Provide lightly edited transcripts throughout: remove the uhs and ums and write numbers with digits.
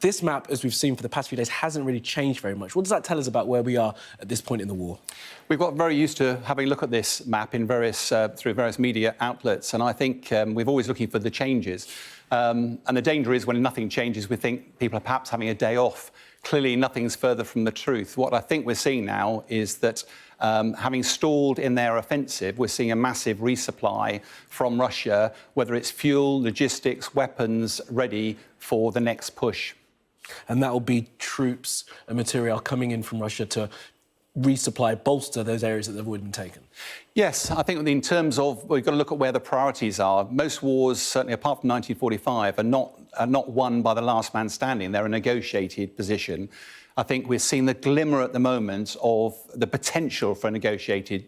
This map, as we've seen for the past few days, hasn't really changed very much. What does that tell us about where we are at this point in the war? We've got very used to having a look at this map in through various media outlets, and I think we're always looking for the changes. And the danger is when nothing changes, we think people are perhaps having a day off. Clearly, nothing's further from the truth. What I think we're seeing now is that having stalled in their offensive, we're seeing a massive resupply from Russia, whether it's fuel, logistics, weapons, ready for the next push. And that will be troops and material coming in from Russia to resupply, bolster those areas that have already been taken. Yes, I think in terms of, we've got to look at where the priorities are. Most wars, certainly apart from 1945, are not won by the last man standing. They're a negotiated position. I think we're seeing the glimmer at the moment of the potential for a negotiated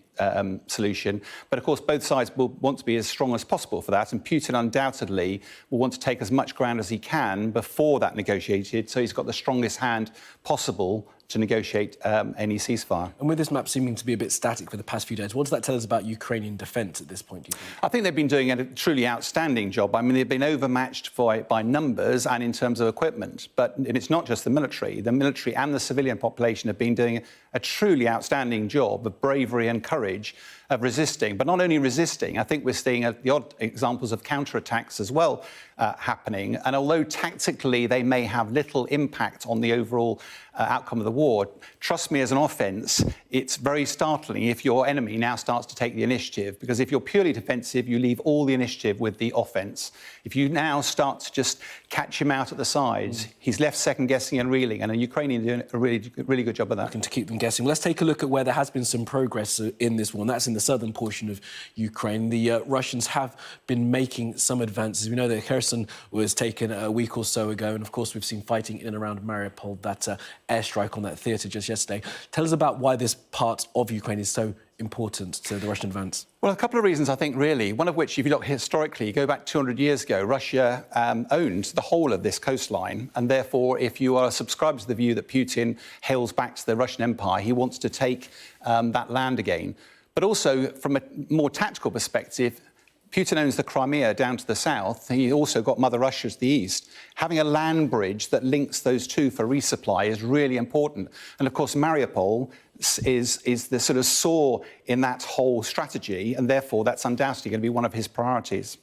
solution. But of course, both sides will want to be as strong as possible for that. And Putin undoubtedly will want to take as much ground as he can before that negotiated. So he's got the strongest hand possible to negotiate any ceasefire. And with this map seeming to be a bit static for the past few days, what does that tell us about Ukrainian defence at this point, do you think? I think they've been doing a truly outstanding job. I mean, they've been overmatched by numbers and in terms of equipment. And it's not just the military. The military and the civilian population have been doing a truly outstanding job of bravery and courage of resisting. But not only resisting, I think we're seeing the odd examples of counterattacks as well happening. And although tactically they may have little impact on the overall outcome of the war, trust me, as an offence, it's very startling if your enemy now starts to take the initiative, because if you're purely defensive, you leave all the initiative with the offence. If you now start to just catch him out at the sides, he's left second-guessing and reeling, and the Ukrainians are doing a really good job of that. Looking to keep them guessing. Let's take a look at where there has been some progress in this war, and that's in the southern portion of Ukraine. The Russians have been making some advances. We know that Kherson was taken a week or so ago, and of course we've seen fighting in and around Mariúpol, that airstrike on that theatre just yesterday. Tell us about why this part of Ukraine is so important to the Russian advance. Well, a couple of reasons, I think, really. One of which, if you look historically, you go back 200 years ago, Russia owned the whole of this coastline. And therefore, if you are subscribed to the view that Putin hails back to the Russian Empire, he wants to take that land again. But also, from a more tactical perspective, Putin owns the Crimea down to the south. He also got Mother Russia to the east. Having a land bridge that links those two for resupply is really important. And, of course, Mariúpol is the sort of sore in that whole strategy, and therefore that's undoubtedly going to be one of his priorities.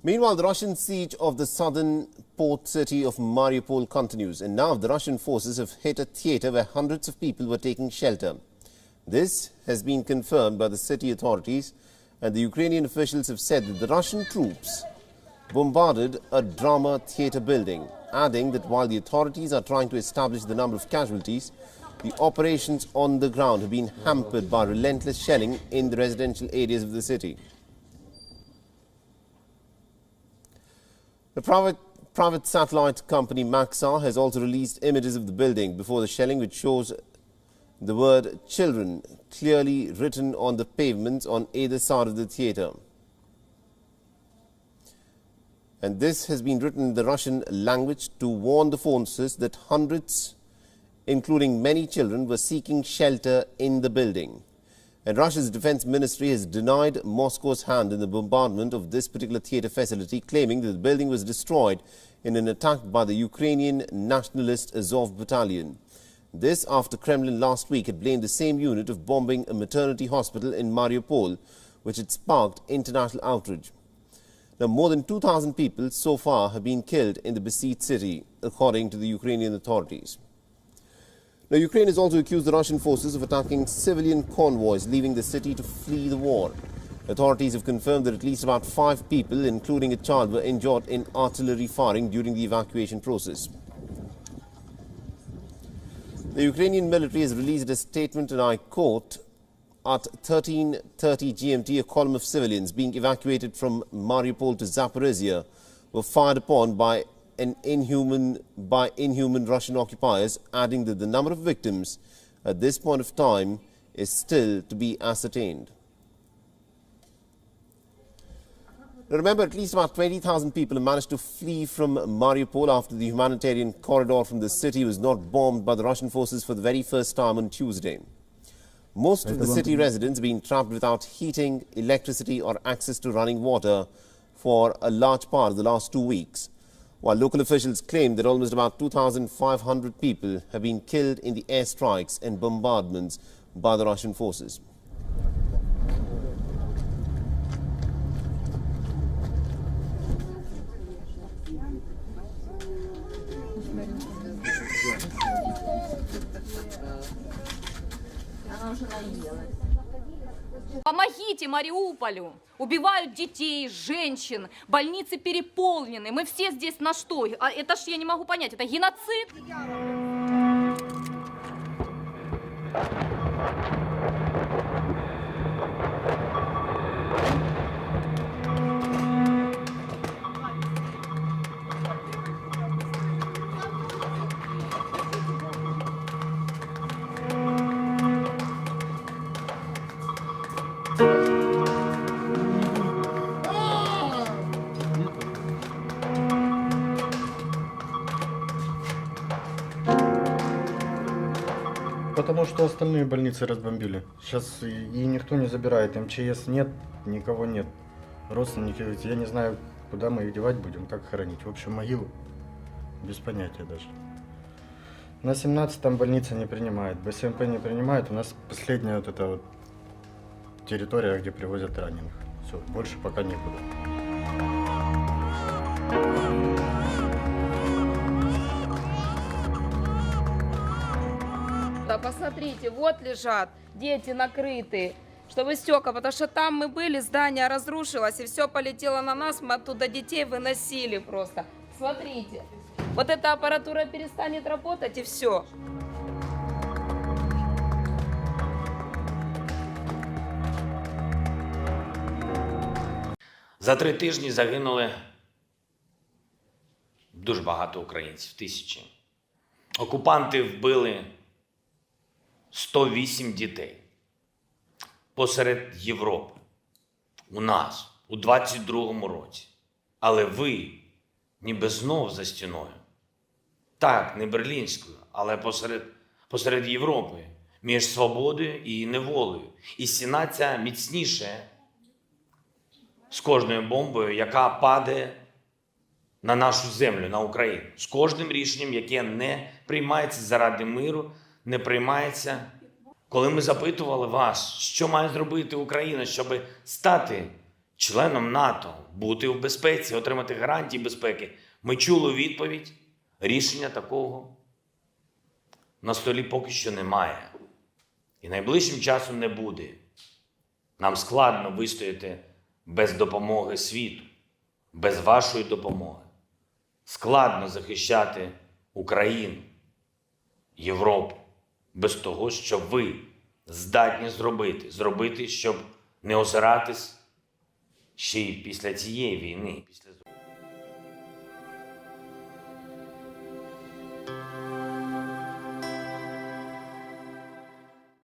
Meanwhile, the Russian siege of the southern port city of Mariúpol continues, and now the Russian forces have hit a theatre where hundreds of people were taking shelter. This has been confirmed by the city authorities, and the Ukrainian officials have said that the Russian troops bombarded a drama theatre building, adding that while the authorities are trying to establish the number of casualties, the operations on the ground have been hampered by relentless shelling in the residential areas of the city. The private satellite company Mapa has also released images of the building before the shelling, which shows the word children clearly written on the pavements on either side of the theatre. And this has been written in the Russian language to warn the forces that hundreds, including many children, were seeking shelter in the building. And Russia's defense ministry has denied Moscow's hand in the bombardment of this particular theatre facility, claiming that the building was destroyed in an attack by the Ukrainian nationalist Azov battalion. This after Kremlin last week had blamed the same unit of bombing a maternity hospital in Mariúpol, which had sparked international outrage. Now, more than 2,000 people so far have been killed in the besieged city, according to the Ukrainian authorities. Now, Ukraine has also accused the Russian forces of attacking civilian convoys leaving the city to flee the war. Authorities have confirmed that at least about 5 people, including a child, were injured in artillery firing during the evacuation process. The Ukrainian military has released a statement, and I quote, at 13:30 GMT, a column of civilians being evacuated from Mariúpol to Zaporizhia were fired upon by inhuman Russian occupiers, adding that the number of victims at this point of time is still to be ascertained. Now, remember, at least about 20,000 people have managed to flee from Mariúpol after the humanitarian corridor from the city was not bombed by the Russian forces for the very first time on Tuesday. Most of the city residents have been trapped without heating, electricity or access to running water for a large part of the last 2 weeks. while local officials claim that almost about 2,500 people have been killed in the airstrikes and bombardments by the Russian forces. Помогите Мариуполю! Убивают детей, женщин, больницы переполнены. Мы все здесь на что? А это ж я не могу понять, это геноцид? Потому что остальные больницы разбомбили. Сейчас и никто не забирает. МЧС нет, никого нет. Родственники, я не знаю, куда мы их девать будем, как хоронить. В общем, могилу без понятия даже. На 17-м больница не принимает, БСМП не принимает. У нас последняя вот эта вот территория, где привозят раненых. Все, больше пока некуда. Да посмотрите, вот лежат дети накрытые, чтобы стекла, потому что там мы были, здание разрушилось, и все полетело на нас, мы оттуда детей выносили просто. Смотрите, вот эта аппаратура перестанет работать, и все. За 3 тижні загинули дуже багато українців, тисячі. Окупанти вбили 108 дітей посеред Європи, у нас, у 22-му році. Але ви ніби знов за стіною. Так, не берлінською, але посеред Європи, між свободою і неволею. І стіна ця міцніше з кожною бомбою, яка падає на нашу землю, на Україну. З кожним рішенням, яке не приймається заради миру, не приймається. Коли ми запитували вас, що має зробити Україна, щоб стати членом НАТО, бути в безпеці, отримати гарантії безпеки, ми чули відповідь, рішення такого на столі поки що немає. І найближчим часом не буде. Нам складно вистояти без допомоги світу, без вашої допомоги. Складно захищати Україну, Європу, без того, що ви здатні зробити, щоб не озиратись ще й після цієї війни.